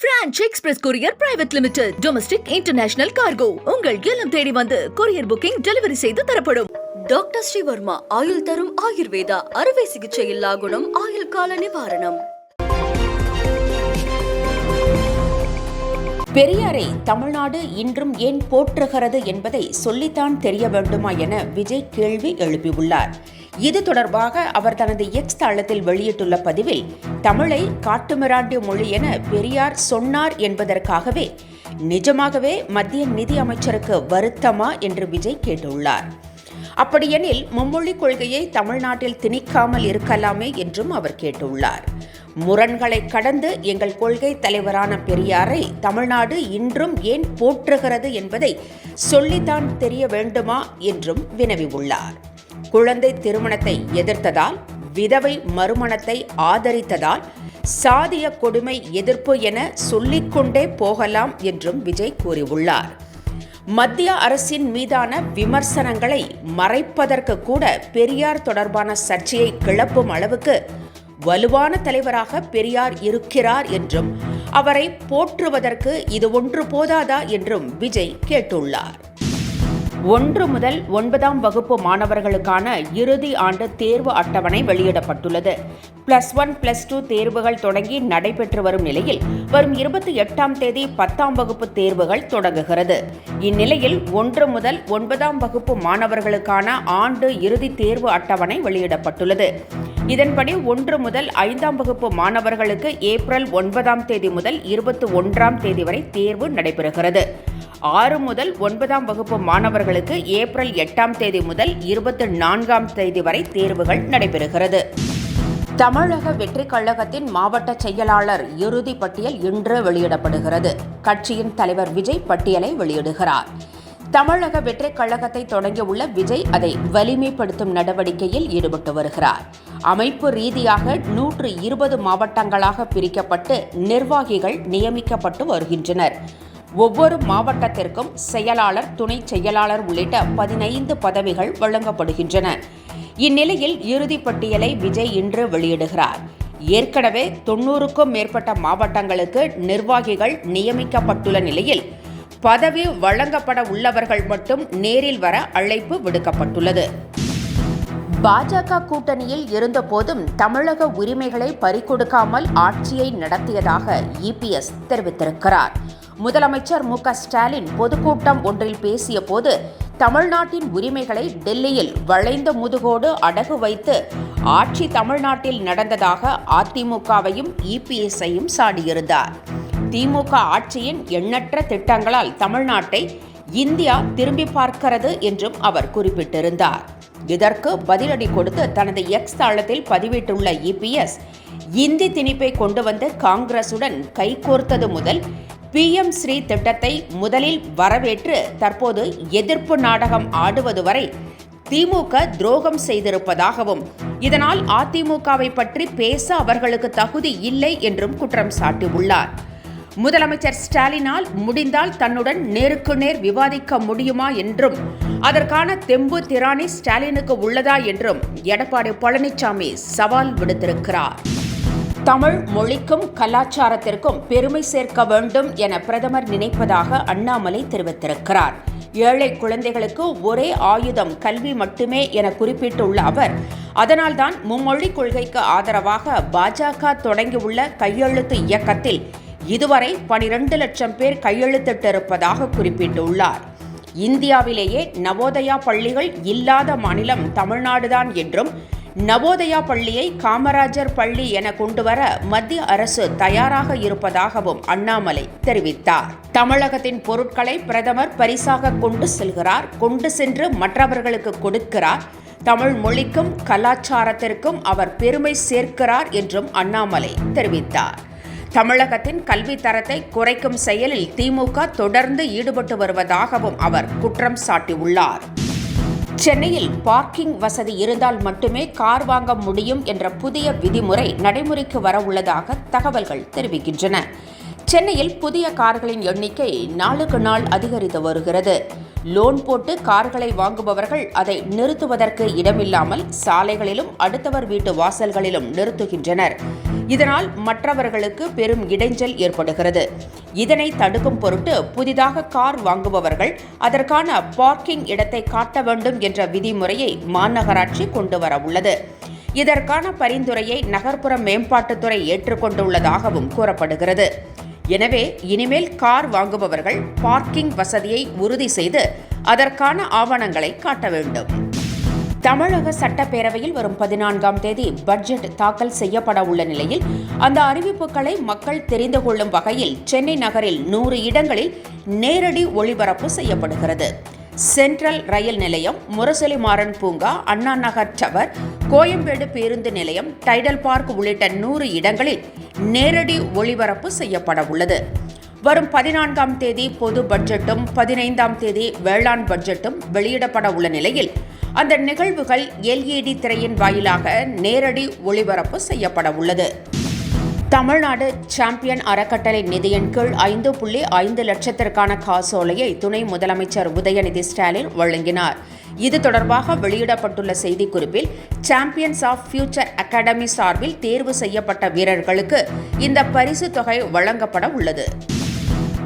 Branch express courier private limited domestic international cargo உங்கள் இல்லம் தேடி வந்து கொரியர் புக்கிங் டெலிவரி செய்து தரப்படும். டாக்டர் ஸ்ரீவர்மா ஆயுள் தரும் ஆயுர்வேதா அறுவை சிகிச்சை இல்லா குணம் ஆயுள் கால நிவாரணம். பெரியாரை தமிழ்நாடு இன்றும் ஏன் போற்றுகிறது என்பதை சொல்லித்தான் தெரிய வேண்டுமா என விஜய் கேள்வி எழுப்பியுள்ளார். இது தொடர்பாக அவர் தனது எக்ஸ் தளத்தில் வெளியிட்டுள்ள பதிவில், தமிழை காட்டுமிராண்டிய மொழி என பெரியார் சொன்னார் என்பதற்காகவே நிஜமாகவே மத்திய நிதி அமைச்சருக்கு வருத்தமா என்று விஜய் கேட்டுள்ளார். அப்படியெனில் மும்மொழி கொள்கையை தமிழ்நாட்டில் திணிக்காமல் இருக்கலாமே என்றும் அவர் கேட்டுள்ளார். முரண்களை கடந்து எங்கள் கொள்கை தலைவரான பெரியாரை தமிழ்நாடு இன்றும் ஏன் போற்றுகிறது என்பதை சொல்லித்தான் தெரிய வேண்டுமா என்றும் வினவியுள்ளார். குழந்தை திருமணத்தை எதிர்த்ததால், விதவை மறுமணத்தை ஆதரித்ததால் சாதிய கொடுமை எதிர்ப்பு என சொல்லிக்கொண்டே போகலாம் என்றும் விஜய் கூறியுள்ளார். மத்திய அரசின் மீதான விமர்சனங்களை மறைப்பதற்கு கூட பெரியார் தொடர்பான சர்ச்சையை கிளப்பும் அளவுக்கு வலுவான தலைவராக பெரியார் இருக்கிறார் என்றும் அவரை போற்றுவதற்கு இது ஒன்று போதாதா என்றும் விஜய் கேட்டுள்ளார். 1 முதல் 9ஆம் வகுப்பு மாணவர்களுக்கான இறுதி ஆண்டு தேர்வு அட்டவணை வெளியிடப்பட்டுள்ளது. +1, +2 தேர்வுகள் தொடங்கி நடைபெற்று வரும் நிலையில் வரும் 28ஆம் தேதி 10ஆம் வகுப்பு தேர்வுகள் தொடங்குகிறது. இந்நிலையில் 1 முதல் 9ஆம் வகுப்பு மாணவர்களுக்கான ஆண்டு இறுதி தேர்வு அட்டவணை வெளியிடப்பட்டுள்ளது. இதன்படி 1 முதல் 5ஆம் வகுப்பு மாணவர்களுக்கு ஏப்ரல் 9ஆம் தேதி முதல் 21ஆம் தேதி வரை தேர்வு நடைபெறுகிறது. 6 முதல் 9ஆம் வகுப்பு மாணவர்களுக்கு ஏப்ரல் 8ஆம் தேதி முதல் 24ஆம் தேதி வரை தேர்வுகள் நடைபெறுகிறது. தமிழக வெற்றிக் கழகத்தின் மாவட்ட செயலாளர் இறுதி பட்டியல் இன்று வெளியிடப்படுகிறது. கட்சியின் தலைவர் விஜய் பட்டியலை வெளியிடுகிறார். தமிழக வெற்றிக் கழகத்தை தொடங்கியுள்ள விஜய் அதை வலிமைப்படுத்தும் நடவடிக்கையில் ஈடுபட்டு வருகிறார். அமைப்பு ரீதியாக 120 மாவட்டங்களாக பிரிக்கப்பட்டு நிர்வாகிகள் நியமிக்கப்பட்டு வருகின்றனர். ஒவ்வொரு மாவட்டத்திற்கும் செயலாளர், துணை செயலாளர் உள்ளிட்ட 15 பதவிகள் வழங்கப்படுகின்றன. இந்நிலையில் இறுதி பட்டியலை விஜய் இன்று வெளியிடுகிறார். ஏற்கனவே 90க்கும் மேற்பட்ட மாவட்டங்களுக்கு நிர்வாகிகள் நியமிக்கப்பட்டுள்ள நிலையில் பதவி வழங்கப்பட உள்ளவர்கள் மட்டும் நேரில் வர அழைப்பு விடுக்கப்பட்டுள்ளது. பாஜக கூட்டணியில் இருந்தபோதும் தமிழக உரிமைகளை பறிகொடுக்காமல் ஆட்சியை நடத்தியதாக இபிஎஸ் தெரிவித்திருக்கிறார். முதலமைச்சர் மு.க. ஸ்டாலின் பொதுக்கூட்டம் ஒன்றில் பேசிய போது தமிழ்நாட்டின் உரிமைகளை டெல்லியில் வளைந்த முதுகோடு அடகு வைத்து ஆட்சி தமிழ்நாட்டில் நடந்ததாக அதிமுகவையும் இபிஎஸ்ஐயும் சாடியிருந்தார். திமுக ஆட்சியின் எண்ணற்ற திட்டங்களால் தமிழ்நாட்டை இந்தியா திரும்பி பார்க்கிறது என்றும் அவர் குறிப்பிட்டிருந்தார். இதற்கு பதிலடி கொடுத்து தனது எக்ஸ் தளத்தில் பதிவிட்டுள்ள இபிஎஸ், இந்தி திணிப்பை கொண்டு வந்து காங்கிரசுடன் கைகோர்த்தது முதல் PM ஸ்ரீ திட்டத்தை முதலில் வரவேற்று தற்போது எதிர்ப்பு நாடகம் ஆடுவது வரை திமுக துரோகம் செய்திருப்பதாகவும், இதனால் அதிமுகவை பற்றி பேச அவர்களுக்கு தகுதி இல்லை என்றும் குற்றம் சாட்டியுள்ளார். முதலமைச்சர் ஸ்டாலினால் முடிந்தால் தன்னுடன் நேருக்கு நேர் விவாதிக்க முடியுமா என்றும், அதற்கான தெம்பு திராணி ஸ்டாலினுக்கு உள்ளதா என்றும் எடப்பாடி பழனிசாமி சவால் விடுத்திருக்கிறார். தமிழ் மொழிக்கும் கலாச்சாரத்திற்கும் பெருமை சேர்க்க வேண்டும் என பிரதமர் நினைப்பதாக அண்ணாமலை தெரிவித்திருக்கிறார். ஏழை குழந்தைகளுக்கு ஒரே ஆயுதம் கல்வி மட்டுமே என குறிப்பிட்டுள்ள அவர், அதனால்தான் மும்மொழி கொள்கைக்கு ஆதரவாக பாஜக தொடங்கியுள்ள கையெழுத்து இயக்கத்தில் இதுவரை 12 லட்சம் பேர் கையெழுத்திட்டிருப்பதாக குறிப்பிட்டுள்ளார். இந்தியாவிலேயே நவோதயா பள்ளிகள் இல்லாத மாநிலம் தமிழ்நாடுதான் என்றும், நவோதயா பள்ளியை காமராஜர் பள்ளி என கொண்டுவர மத்திய அரசு தயாராக இருப்பதாகவும் அண்ணாமலை தெரிவித்தார். தமிழகத்தின் பொருட்களை பிரதமர் பரிசாக கொண்டு செல்கிறார், கொண்டு சென்று மற்றவர்களுக்கு கொடுக்கிறார். தமிழ் மொழிக்கும் கலாச்சாரத்திற்கும் அவர் பெருமை சேர்க்கிறார் என்றும் அண்ணாமலை தெரிவித்தார். தமிழகத்தின் கல்வி தரத்தை குறைக்கும் செயலில் திமுக தொடர்ந்து ஈடுபட்டு வருவதாகவும் அவர் குற்றம் சாட்டியுள்ளார். சென்னையில் பார்க்கிங் வசதி இருந்தால் மட்டுமே கார் வாங்க முடியும் என்ற புதிய விதிமுறை நடைமுறைக்கு வர உள்ளதாக தகவல்கள் தெரிவிக்கின்றன. சென்னையில் புதிய கார்களின் எண்ணிக்கை நாளுக்கு நாள் அதிகரித்து வருகிறது. லோன் போட்டு கார்களை வாங்குபவர்கள் அதை நிறுத்துவதற்கு இடமில்லாமல் சாலைகளிலும் அடுத்தவர் வீட்டு வாசல்களிலும் நிறுத்துகின்றனர். இதனால் மற்றவர்களுக்கு பெரும் இடைஞ்சல் ஏற்படுகிறது. இதனை தடுக்கும் பொருட்டு புதிதாக கார் வாங்குபவர்கள் அதற்கான பார்க்கிங் இடத்தை காட்ட வேண்டும் என்ற விதிமுறையை மாநகராட்சி கொண்டு வர உள்ளது. இதற்கான பரிந்துரையை நகர்ப்புற மேம்பாட்டுத்துறை ஏற்றுக்கொண்டுள்ளதாகவும் கூறப்படுகிறது. எனவே இனிமேல் கார் வாங்குபவர்கள் பார்க்கிங் வசதியை உறுதி செய்து அதற்கான ஆவணங்களை காட்ட வேண்டும். தமிழக சட்டப்பேரவையில் வரும் 14ஆம் தேதி பட்ஜெட் தாக்கல் செய்யப்பட உள்ள நிலையில் அந்த அறிவிப்புகளை மக்கள் தெரிந்து கொள்ளும் வகையில் சென்னை நகரில் 100 இடங்களில் நேரடி ஒளிபரப்பு செய்யப்படுகிறது. சென்ட்ரல் ரயில் நிலையம், முரசொலிமாறன் பூங்கா, அண்ணா நகர் டவர், கோயம்பேடு பேருந்து நிலையம், டைடல் பார்க் உள்ளிட்ட 100 இடங்களில் நேரடி ஒளிபரப்பு செய்யப்பட உள்ளது. வரும் 14ஆம் தேதி பொது பட்ஜெட்டும் 15ஆம் தேதி வேளாண் பட்ஜெட்டும் வெளியிடப்பட உள்ள நிலையில் அந்த நிகழ்வுகள் LED திரையின் வாயிலாக நேரடி ஒளிபரப்பு செய்யப்பட உள்ளது. தமிழ்நாடு சாம்பியன் அறக்கட்டளை நிதியின் கீழ் 5.5 லட்சத்திற்கான காசோலையை துணை முதலமைச்சர் உதயநிதி ஸ்டாலின் வழங்கினார். இது தொடர்பாக வெளியிடப்பட்டுள்ள செய்திக்குறிப்பில் சாம்பியன்ஸ் ஆஃப் ஃபியூச்சர் அகாடமி சார்பில் தேர்வு செய்யப்பட்ட வீரர்களுக்கு இந்த பரிசு தொகை வழங்கப்பட உள்ளது.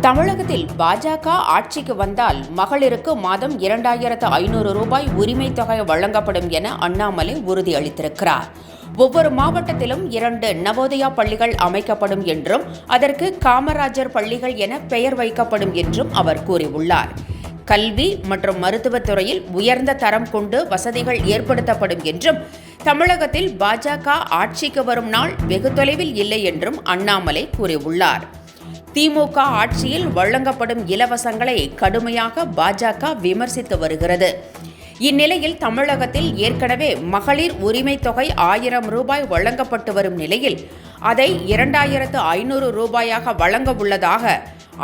தமிழகத்தில் பாஜக ஆட்சிக்கு வந்தால் மகளிருக்கு மாதம் 2500 ரூபாய் உரிமை தொகை வழங்கப்படும் என அண்ணாமலை உறுதியளித்திருக்கிறார். ஒவ்வொரு மாவட்டத்திலும் 2 நவோதயா பள்ளிகள் அமைக்கப்படும் என்றும் அதற்கு காமராஜர் பள்ளிகள் என பெயர் வைக்கப்படும் என்றும் அவர் கூறியுள்ளார். கல்வி மற்றும் மருத்துவத்துறையில் உயர்ந்த தரம் கொண்டு வசதிகள் ஏற்படுத்தப்படும் என்றும் தமிழகத்தில் பாஜக ஆட்சிக்கு வரும் நாள் வெகு தொலைவில் இல்லை என்றும் அண்ணாமலை கூறியுள்ளார். திமுக ஆட்சியில் வழங்கப்படும் இலவசங்களை கடுமையாக பாஜக விமர்சித்து வருகிறது. இந்நிலையில் தமிழகத்தில் ஏற்கனவே மகளிர் உரிமை தொகை 1000 ரூபாய் வழங்கப்பட்டு வரும் நிலையில் அதை 2500 ரூபாயாக வழங்க உள்ளதாக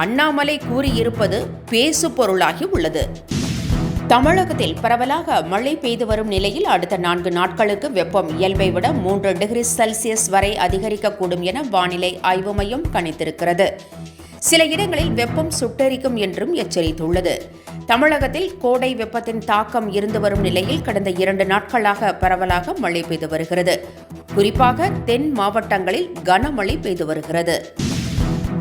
அண்ணாமலை கூறியிருப்பது பேசு பொருளாகி உள்ளது. தமிழகத்தில் பரவலாக மழை பெய்து வரும் நிலையில் அடுத்த 4 நாட்களுக்கு வெப்பம் இயல்பை விட 3 டிகிரி செல்சியஸ் வரை அதிகரிக்கக்கூடும் என வானிலை ஆய்வு மையம் கணித்திருக்கிறது. சில இடங்களில் வெப்பம் சுட்டெரிக்கும் என்றும் எச்சரித்துள்ளது. தமிழகத்தில் கோடை வெப்பத்தின் தாக்கம் இருந்து வரும் நிலையில் கடந்த 2 நாட்களாக பரவலாக மழை பெய்து வருகிறது. குறிப்பாக தென் மாவட்டங்களில் கனமழை பெய்து வருகிறது.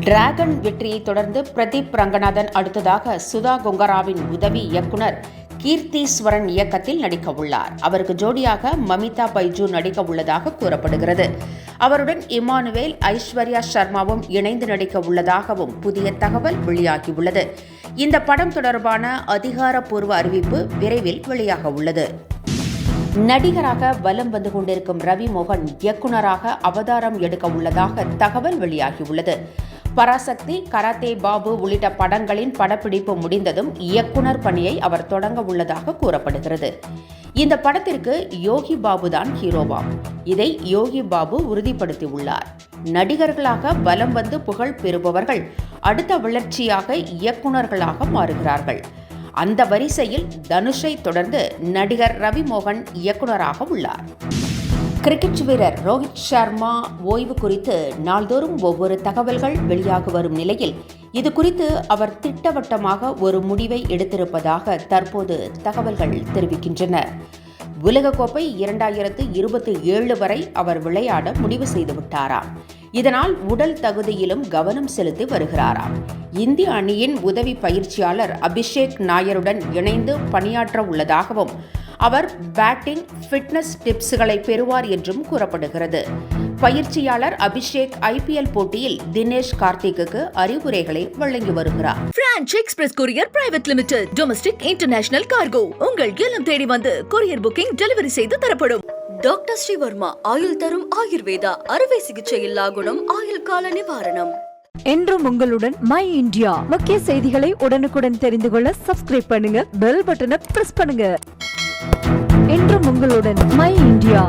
டிராகன் வெற்றியை தொடர்ந்து பிரதீப் ரங்கநாதன் அடுத்ததாக சுதா கொங்கராவின் உதவி இயக்குனர் கீர்த்தீஸ்வரன் இயக்கத்தில் நடிக்க உள்ளார். அவருக்கு ஜோடியாக மமிதா பைஜு நடிக்க உள்ளதாக கூறப்படுகிறது. அவருடன் இமானுவேல், ஐஸ்வர்யா சர்மாவும் இணைந்து நடிக்க உள்ளதாகவும் புதிய தகவல் வெளியாகியுள்ளது. இந்த படம் தொடர்பான அதிகாரப்பூர்வ அறிவிப்பு விரைவில் வெளியாக உள்ளது. நடிகராக வலம் வந்து கொண்டிருக்கும் ரவி மோகன் இயக்குனராக அவதாரம் எடுக்க உள்ளதாக தகவல் வெளியாகியுள்ளது. பராசக்தி, கராத்தே பாபு உள்ளிட்ட படங்களின் படப்பிடிப்பு முடிந்ததும் இயக்குனர் பணியை அவர் தொடங்க உள்ளதாக கூறப்படுகிறது. இந்த படத்திற்கு யோகி பாபு தான் ஹீரோவாம். இதை யோகி பாபு உறுதிப்படுத்தியுள்ளார். நடிகர்களாக வலம் வந்து புகழ் பெறுபவர்கள் அடுத்த வளர்ச்சியாக இயக்குனர்களாக மாறுகிறார்கள். அந்த வரிசையில் தனுஷை தொடர்ந்து நடிகர் ரவி மோகன் இயக்குனராக உள்ளார். கிரிக்கெட் வீரர் ரோஹித் சர்மா ஓய்வு குறித்து நாள்தோறும் ஒவ்வொரு தகவல்கள் வெளியாக வரும் நிலையில் இது குறித்து அவர் திட்டவட்டமாக ஒரு முடிவை எடுத்திருப்பதாக தற்போது தகவல்கள் தெரிவிக்கின்றன. உலகக்கோப்பை 2027 வரை அவர் விளையாட முடிவு செய்துவிட்டாராம். இதனால் உடல் தகுதியிலும் கவனம் செலுத்தி வருகிறாராம். இந்திய அணியின் உதவி பயிற்சியாளர் அபிஷேக் நாயருடன் இணைந்து பணியாற்ற உள்ளதாகவும் அவர் பேட்டிங் ஃபிட்னஸ் டிப்ஸ்களை பெறுவார் என்றும் கூறப்படுகிறது. பயிற்சியாளர் அபிஷேக் IPL போட்டியில் தினேஷ் கார்த்திக்கு அறிவுரைகளை வழங்கி வருகிறார். Branch express courier private limited domestic international cargo உங்கள் இல்லம் தேடி வந்து கொரியர் புக்கிங் டெலிவரி செய்து தரப்படும். டாக்டர் ஸ்ரீவர்மா ஆயுள் தரும் ஆயுர்வேதா அறுவை சிகிச்சை இல்லா குணம் ஆயுள் கால நிவாரணம். என்றும் உங்களுடன் மை இந்தியா. முக்கிய செய்திகளை உடனுக்குடன் தெரிந்து கொள்ள சப்ஸ்கிரைப் பண்ணுங்க, பெல் பட்டனை பிரஸ் பண்ணுங்க. என்றும் உங்களுடன் மை இந்தியா.